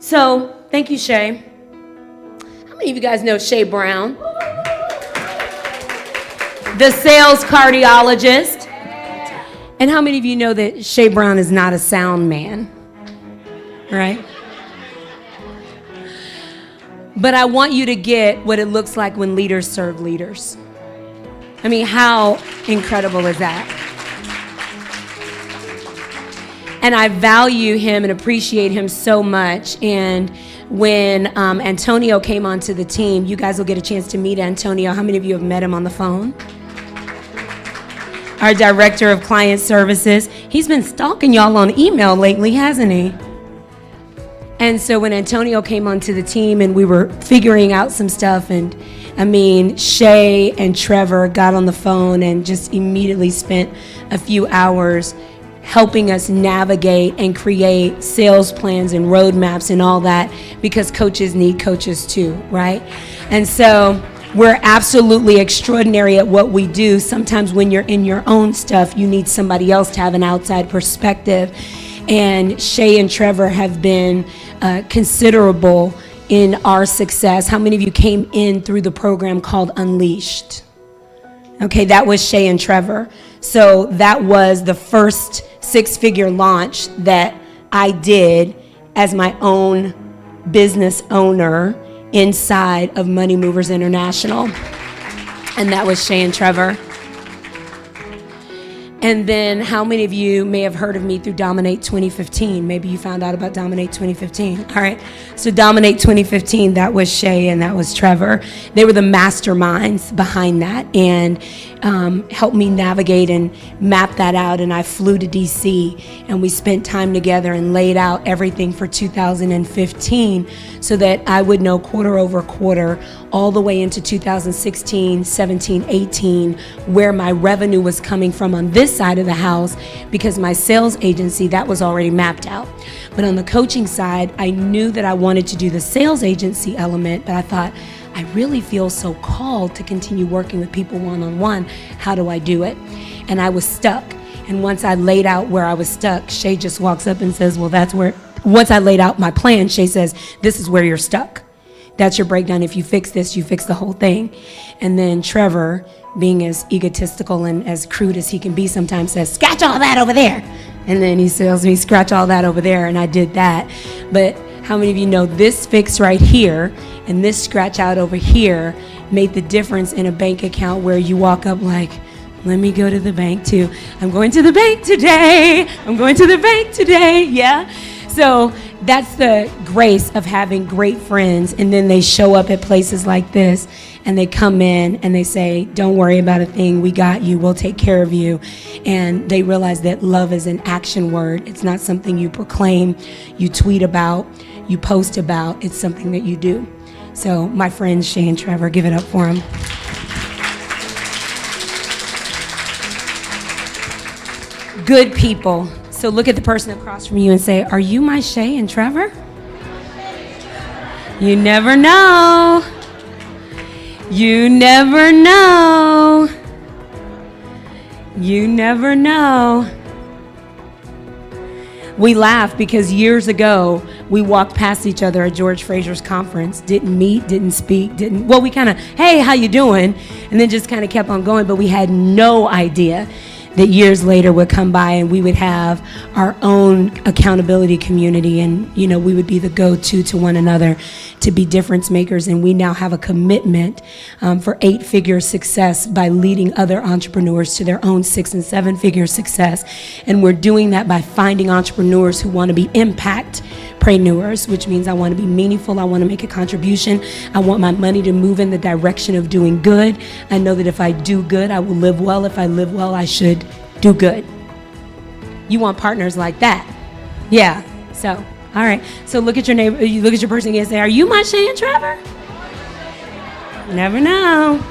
So, thank you, Shay. How many of you guys know Shay Brown? The sales cardiologist. And how many of you know that Shay Brown is not a sound man? Right? But I want you to get what it looks like when leaders serve leaders. I mean, how incredible is that? And I value him and appreciate him so much. And when Antonio came onto the team, you guys will get a chance to meet Antonio. How many of you have met him on the phone? Our director of client services. He's been stalking y'all on email lately, hasn't he? And so when Antonio came onto the team and we were figuring out some stuff, and I mean, Shay and Trevor got on the phone and just immediately spent a few hours helping us navigate and create sales plans and roadmaps and all that, because coaches need coaches too, right? And so we're absolutely extraordinary at what we do. Sometimes when you're in your own stuff, you need somebody else to have an outside perspective. And Shay and Trevor have been considerable in our success. How many of you came in through the program called Unleashed? Okay, that was Shay and Trevor. So that was the first six-figure launch that I did as my own business owner inside of Money Movers International. And that was Shay and Trevor. And then how many of you may have heard of me through Dominate 2015? Maybe you found out about Dominate 2015. All right. So Dominate 2015, that was Shay and that was Trevor. They were the masterminds behind that and helped me navigate and map that out. And I flew to DC and we spent time together and laid out everything for 2015 so that I would know quarter over quarter all the way into 2016, 17, 18, where my revenue was coming from on this side of the house, because my sales agency, that was already mapped out. But on the coaching side, I knew that I wanted to do the sales agency element, but I thought, I really feel so called to continue working with people one-on-one. How do I do it? And I was stuck. And once I laid out where I was stuck, Shay just walks up and says, well, that's where, once I laid out my plan, Shay says, this is where you're stuck. That's your breakdown. If you fix this, you fix the whole thing. And then Trevor, being as egotistical and as crude as he can be sometimes, says, scratch all that over there. And then he tells me, scratch all that over there. And I did that. But how many of you know this fix right here and this scratch out over here made the difference in a bank account where you walk up like, let me go to the bank too. I'm going to the bank today. I'm going to the bank today. Yeah. So that's the grace of having great friends. And then they show up at places like this and they come in and they say, don't worry about a thing. We got you. We'll take care of you. And they realize that love is an action word. It's not something you proclaim, you tweet about, you post about. It's something that you do. So my friends, Shay and Trevor, give it up for them. Good people. So look at the person across from you and say, are you my Shay and Trevor? You never know. You never know. You never know. We laugh because years ago, we walked past each other at George Fraser's conference, didn't meet, didn't speak, well, we kind of, hey, how you doing? And then just kind of kept on going, but we had no idea that years later would come by and we would have our own accountability community, and we would be the go-to to one another to be difference makers. And we now have a commitment for 8-figure success by leading other entrepreneurs to their own 6- and 7-figure success. And we're doing that by finding entrepreneurs who want to be impact-preneurs, which means I want to be meaningful, I want to make a contribution, I want my money to move in the direction of doing good. I know that if I do good, I will live well. If I live well, I should do good. You want partners like that. Yeah. So, all right. So look at your neighbor, you look at your person and say, are you my Shay and Trevor? Never know.